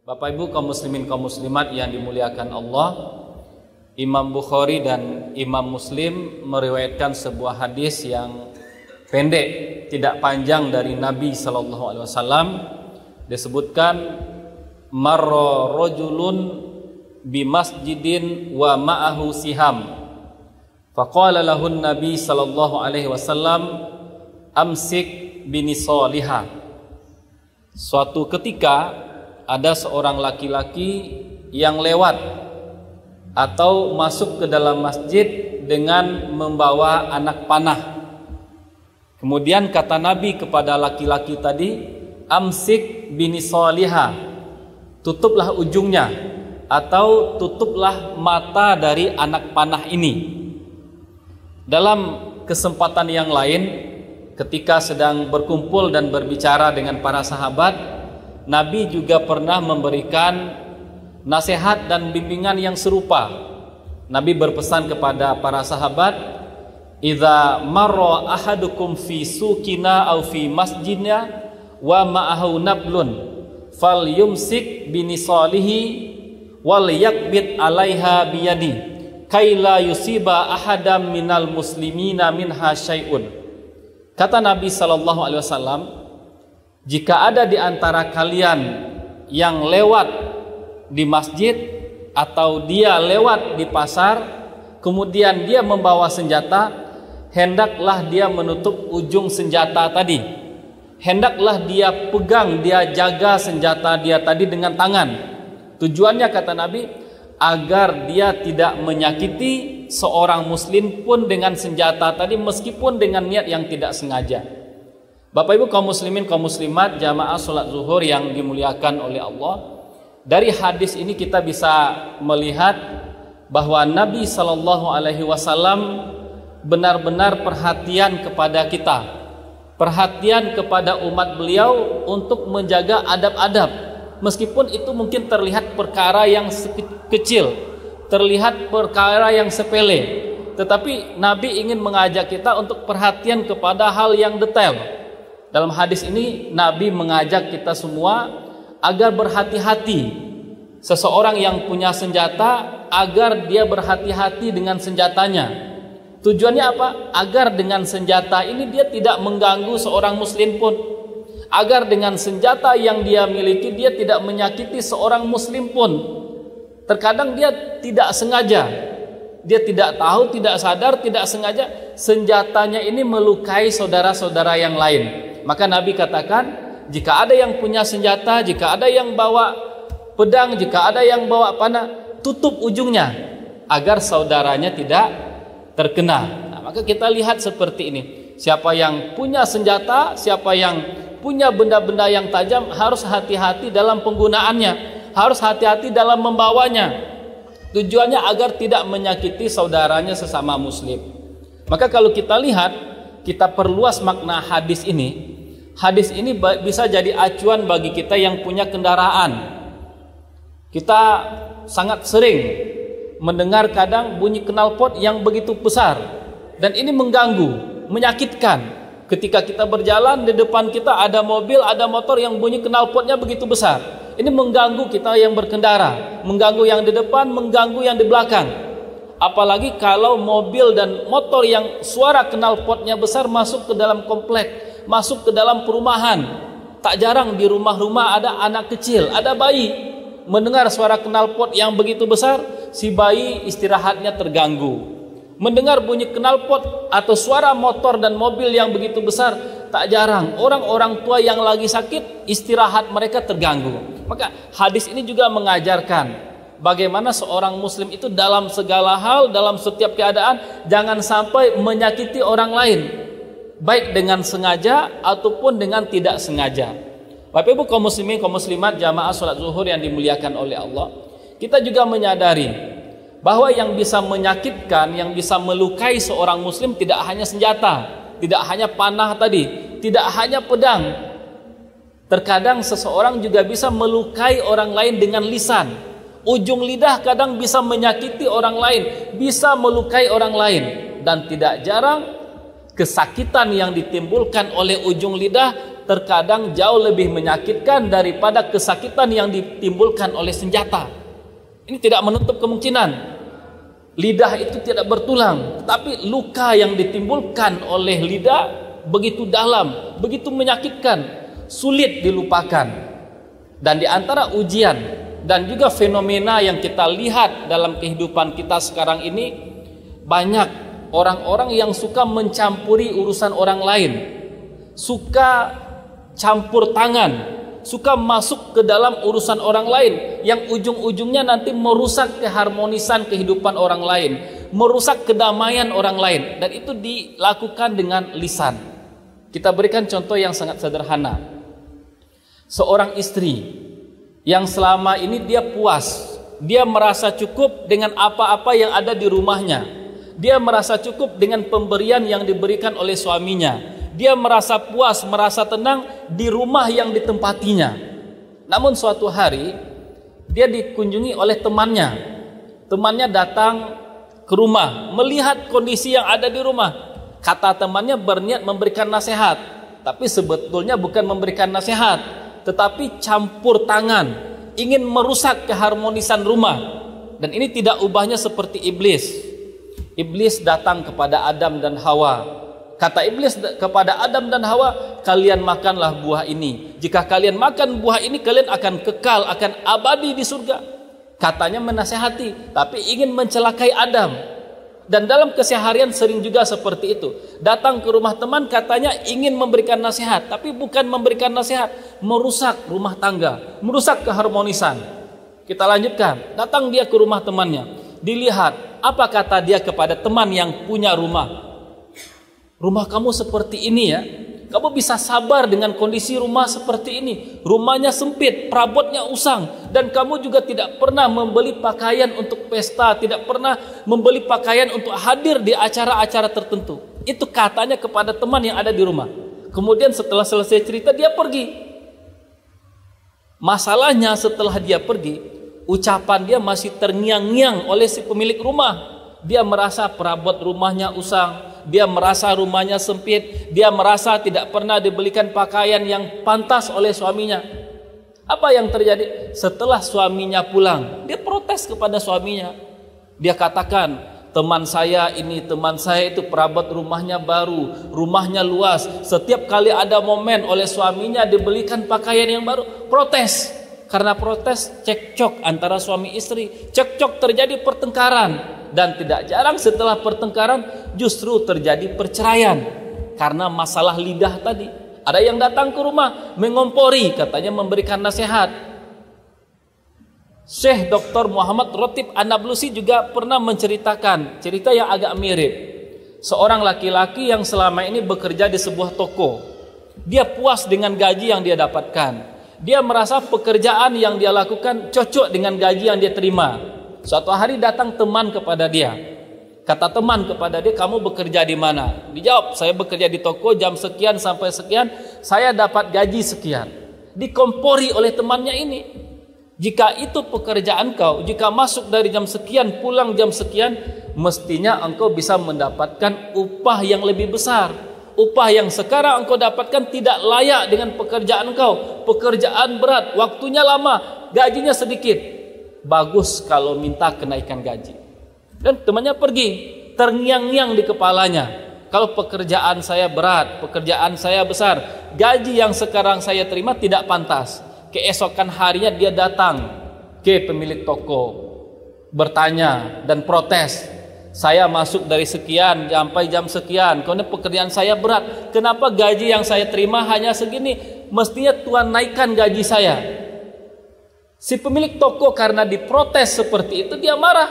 Bapak Ibu kaum muslimin kaum muslimat yang dimuliakan Allah, Imam Bukhari dan Imam Muslim meriwayatkan sebuah hadis yang pendek, tidak panjang dari Nabi sallallahu alaihi wasallam. Disebutkan marra rajulun bi masjidin wa ma'ahu siham. Faqala lahu Nabi sallallahu alaihi wasallam amsik binisaliha. Suatu ketika ada seorang laki-laki yang lewat atau masuk ke dalam masjid dengan membawa anak panah. Kemudian kata Nabi kepada laki-laki tadi, amsik binisaliha, tutuplah ujungnya atau tutuplah mata dari anak panah ini. Dalam kesempatan yang lain, ketika sedang berkumpul dan berbicara dengan para sahabat, Nabi juga pernah memberikan nasihat dan bimbingan yang serupa. Nabi berpesan kepada para sahabat, idza marra ahadukum fi suqina aw fi masjidina wa ma'ahu nablun falyumsik binisalihi wal yakbit 'alaiha biyadi kaila yusiba ahadam minal muslimina minha syai'un. Kata Nabi sallallahu alaihi wasallam, jika ada di antara kalian yang lewat di masjid atau dia lewat di pasar, kemudian dia membawa senjata, hendaklah dia menutup ujung senjata tadi. Hendaklah dia pegang, dia jaga senjata dia tadi dengan tangan. Tujuannya kata Nabi, agar dia tidak menyakiti seorang muslim pun dengan senjata tadi, meskipun dengan niat yang tidak sengaja. Bapak Ibu kaum muslimin kaum muslimat jamaah salat zuhur yang dimuliakan oleh Allah, dari hadis ini kita bisa melihat bahwa Nabi sallallahu alaihi wasallam benar-benar perhatian kepada kita, perhatian kepada umat beliau untuk menjaga adab-adab, meskipun itu mungkin terlihat perkara yang kecil, terlihat perkara yang sepele, tetapi Nabi ingin mengajak kita untuk perhatian kepada hal yang detail. Dalam hadis ini Nabi mengajak kita semua agar berhati-hati. Seseorang yang punya senjata, agar dia berhati-hati dengan senjatanya. Tujuannya apa? Agar dengan senjata ini dia tidak mengganggu seorang muslim pun. Agar dengan senjata yang dia miliki dia tidak menyakiti seorang muslim pun. Terkadang dia tidak sengaja, dia tidak tahu, tidak sadar, tidak sengaja senjatanya ini melukai saudara-saudara yang lain. Maka Nabi katakan, jika ada yang punya senjata, jika ada yang bawa pedang, jika ada yang bawa panah, tutup ujungnya agar saudaranya tidak terkena. Nah, maka kita lihat seperti ini. Siapa yang punya senjata, siapa yang punya benda-benda yang tajam, harus hati-hati dalam penggunaannya, harus hati-hati dalam membawanya. Tujuannya agar tidak menyakiti saudaranya sesama muslim. Maka kalau kita lihat, kita perluas makna hadis ini. Hadis ini bisa jadi acuan bagi kita yang punya kendaraan. Kita sangat sering mendengar kadang bunyi knalpot yang begitu besar, dan ini mengganggu, menyakitkan. Ketika kita berjalan, di depan kita ada mobil, ada motor yang bunyi knalpotnya begitu besar. Ini mengganggu kita yang berkendara, mengganggu yang di depan, mengganggu yang di belakang. Apalagi kalau mobil dan motor yang suara knalpotnya besar masuk ke dalam komplek, masuk ke dalam perumahan. Tak jarang di rumah-rumah ada anak kecil, ada bayi. Mendengar suara knalpot yang begitu besar, si bayi istirahatnya terganggu. Mendengar bunyi knalpot atau suara motor dan mobil yang begitu besar, tak jarang orang-orang tua yang lagi sakit, istirahat mereka terganggu. Maka hadis ini juga mengajarkan bagaimana seorang muslim itu dalam segala hal, dalam setiap keadaan, jangan sampai menyakiti orang lain, baik dengan sengaja ataupun dengan tidak sengaja. Bapak Ibu kaum muslimin kaum muslimat jamaah salat zuhur yang dimuliakan oleh Allah, kita juga menyadari bahwa yang bisa menyakitkan, yang bisa melukai seorang muslim tidak hanya senjata, tidak hanya panah tadi, tidak hanya pedang. Terkadang seseorang juga bisa melukai orang lain dengan lisan. Ujung lidah kadang bisa menyakiti orang lain, bisa melukai orang lain. Dan tidak jarang kesakitan yang ditimbulkan oleh ujung lidah terkadang jauh lebih menyakitkan daripada kesakitan yang ditimbulkan oleh senjata. Ini tidak menutup kemungkinan. Lidah itu tidak bertulang, tapi luka yang ditimbulkan oleh lidah begitu dalam, begitu menyakitkan, sulit dilupakan. Dan di antara ujian dan juga fenomena yang kita lihat dalam kehidupan kita sekarang ini, banyak orang-orang yang suka mencampuri urusan orang lain, suka campur tangan, suka masuk ke dalam urusan orang lain, yang ujung-ujungnya nanti merusak keharmonisan kehidupan orang lain, merusak kedamaian orang lain, dan itu dilakukan dengan lisan. Kita berikan contoh yang sangat sederhana. Seorang istri yang selama ini dia puas, dia merasa cukup dengan apa-apa yang ada di rumahnya, dia merasa cukup dengan pemberian yang diberikan oleh suaminya, dia merasa puas, merasa tenang di rumah yang ditempatinya. Namun suatu hari dia dikunjungi oleh temannya. Temannya datang ke rumah, melihat kondisi yang ada di rumah. Kata temannya berniat memberikan nasihat, tapi sebetulnya bukan memberikan nasihat, tetapi campur tangan, ingin merusak keharmonisan rumah. Dan ini tidak ubahnya seperti iblis. Iblis datang kepada Adam dan Hawa. Kata iblis kepada Adam dan Hawa, kalian makanlah buah ini. Jika kalian makan buah ini, kalian akan kekal, akan abadi di surga. Katanya menasehati, tapi ingin mencelakai Adam. Dan dalam keseharian sering juga seperti itu. Datang ke rumah teman, katanya ingin memberikan nasihat, tapi bukan memberikan nasihat, merusak rumah tangga, merusak keharmonisan. Kita lanjutkan, datang dia ke rumah temannya. Dilihat, apa kata dia kepada teman yang punya rumah? Rumah kamu seperti ini ya, kamu bisa sabar dengan kondisi rumah seperti ini. Rumahnya sempit, perabotnya usang, dan kamu juga tidak pernah membeli pakaian untuk pesta, tidak pernah membeli pakaian untuk hadir di acara-acara tertentu. Itu katanya kepada teman yang ada di rumah. Kemudian setelah selesai cerita, dia pergi. Masalahnya setelah dia pergi, ucapan dia masih terngiang-ngiang oleh si pemilik rumah. Dia merasa perabot rumahnya usang, dia merasa rumahnya sempit, dia merasa tidak pernah dibelikan pakaian yang pantas oleh suaminya. Apa yang terjadi? Setelah suaminya pulang, dia protes kepada suaminya. Dia katakan, teman saya itu perabot rumahnya baru, rumahnya luas. Setiap kali ada momen oleh suaminya dibelikan pakaian yang baru, protes. Karena protes, cekcok antara suami istri, cekcok terjadi pertengkaran. Dan tidak jarang setelah pertengkaran justru terjadi perceraian karena masalah lidah tadi. Ada yang datang ke rumah mengompori, katanya memberikan nasihat. Syekh Dr. Muhammad Rotib An-Nablusi juga pernah menceritakan cerita yang agak mirip. Seorang laki-laki yang selama ini bekerja di sebuah toko. Dia puas dengan gaji yang dia dapatkan. Dia merasa pekerjaan yang dia lakukan cocok dengan gaji yang dia terima. Suatu hari datang teman kepada dia. Kata teman kepada dia, kamu bekerja di mana? Dijawab, saya bekerja di toko jam sekian sampai sekian, saya dapat gaji sekian. Dikompori oleh temannya ini. Jika itu pekerjaan kau, jika masuk dari jam sekian, pulang jam sekian, mestinya engkau bisa mendapatkan upah yang lebih besar. Upah yang sekarang engkau dapatkan tidak layak dengan pekerjaan kau. Pekerjaan berat, waktunya lama, gajinya sedikit. Bagus kalau minta kenaikan gaji. Dan temannya pergi, terngiang-ngiang di kepalanya. Kalau pekerjaan saya berat, pekerjaan saya besar, gaji yang sekarang saya terima tidak pantas. Keesokan harinya dia datang ke pemilik toko, bertanya dan protes. Saya masuk dari sekian sampai jam sekian, karena pekerjaan saya berat. Kenapa gaji yang saya terima hanya segini? Mestinya Tuhan naikkan gaji saya. Si pemilik toko karena diprotes seperti itu, dia marah.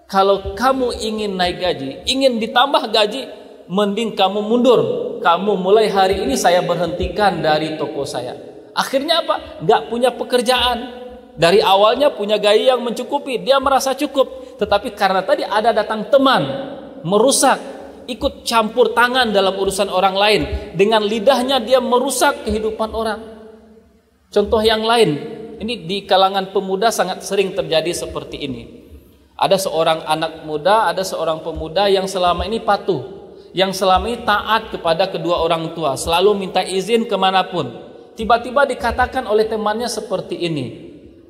Kalau kamu ingin naik gaji, ingin ditambah gaji, mending kamu mundur. Kamu mulai hari ini saya berhentikan dari toko saya. Akhirnya apa? Gak punya pekerjaan. Dari awalnya punya gaji yang mencukupi, dia merasa cukup. Tetapi karena tadi ada datang teman, merusak, ikut campur tangan dalam urusan orang lain. Dengan lidahnya dia merusak kehidupan orang. Contoh yang lain, ini di kalangan pemuda sangat sering terjadi seperti ini. Ada seorang anak muda, ada seorang pemuda yang selama ini patuh, yang selama ini taat kepada kedua orang tua, selalu minta izin kemanapun, tiba-tiba dikatakan oleh temannya seperti ini,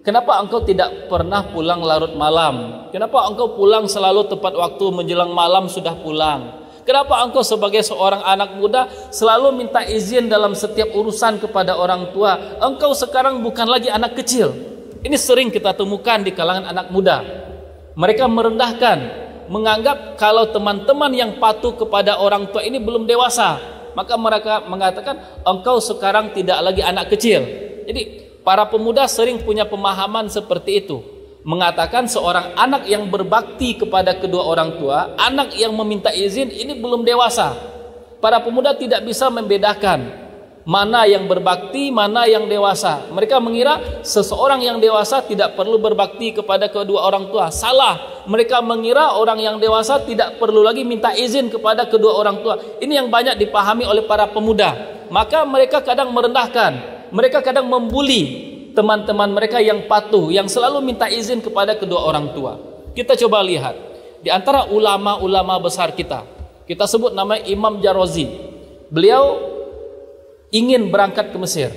kenapa engkau tidak pernah pulang larut malam? Kenapa engkau pulang selalu tepat waktu, menjelang malam sudah pulang? Kenapa engkau sebagai seorang anak muda selalu minta izin dalam setiap urusan kepada orang tua? Engkau sekarang bukan lagi anak kecil. Ini sering kita temukan di kalangan anak muda. Mereka merendahkan, menganggap kalau teman-teman yang patuh kepada orang tua ini belum dewasa, maka mereka mengatakan engkau sekarang tidak lagi anak kecil. Jadi para pemuda sering punya pemahaman seperti itu, mengatakan seorang anak yang berbakti kepada kedua orang tua, anak yang meminta izin ini belum dewasa. Para pemuda tidak bisa membedakan mana yang berbakti, mana yang dewasa. Mereka mengira seseorang yang dewasa tidak perlu berbakti kepada kedua orang tua. Salah. Mereka mengira orang yang dewasa tidak perlu lagi minta izin kepada kedua orang tua. Ini yang banyak dipahami oleh para pemuda. Maka mereka kadang merendahkan, mereka kadang membuli teman-teman mereka yang patuh, yang selalu minta izin kepada kedua orang tua. Kita coba lihat di antara ulama-ulama besar kita sebut nama Imam Jarazi. Beliau ingin berangkat ke Mesir,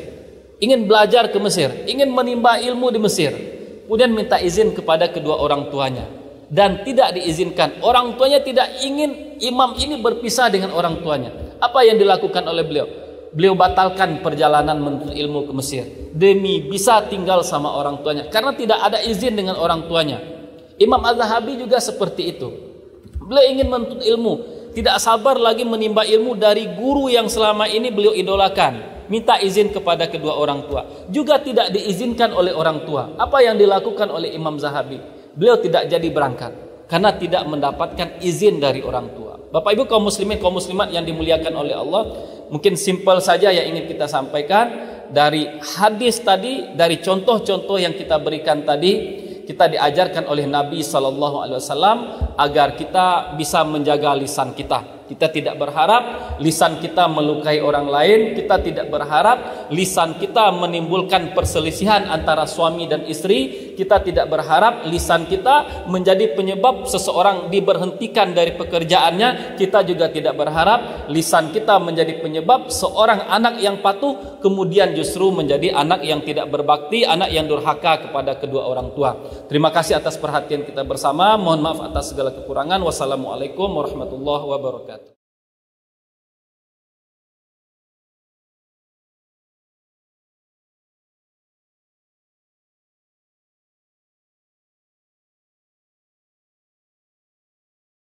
ingin belajar ke Mesir, ingin menimba ilmu di Mesir, kemudian minta izin kepada kedua orang tuanya dan tidak diizinkan. Orang tuanya tidak ingin imam ini berpisah dengan orang tuanya. Apa yang dilakukan oleh beliau? Beliau batalkan perjalanan menuntut ilmu ke Mesir demi bisa tinggal sama orang tuanya, karena tidak ada izin dengan orang tuanya. Imam Az-Zahabi juga seperti itu. Beliau ingin menuntut ilmu, tidak sabar lagi menimba ilmu dari guru yang selama ini beliau idolakan, minta izin kepada kedua orang tua, juga tidak diizinkan oleh orang tua. Apa yang dilakukan oleh Imam Zahabi? Beliau tidak jadi berangkat karena tidak mendapatkan izin dari orang tua. Bapak Ibu kaum muslimin, kaum muslimat yang dimuliakan oleh Allah, mungkin simpel saja yang ingin kita sampaikan dari hadis tadi, dari contoh-contoh yang kita berikan tadi. Kita diajarkan oleh Nabi SAW agar kita bisa menjaga lisan kita. Kita tidak berharap lisan kita melukai orang lain. Kita tidak berharap lisan kita menimbulkan perselisihan antara suami dan istri. Kita tidak berharap lisan kita menjadi penyebab seseorang diberhentikan dari pekerjaannya. Kita juga tidak berharap lisan kita menjadi penyebab seorang anak yang patuh kemudian justru menjadi anak yang tidak berbakti, anak yang durhaka kepada kedua orang tua. Terima kasih atas perhatian kita bersama. Mohon maaf atas segala kekurangan. Wassalamualaikum warahmatullahi wabarakatuh.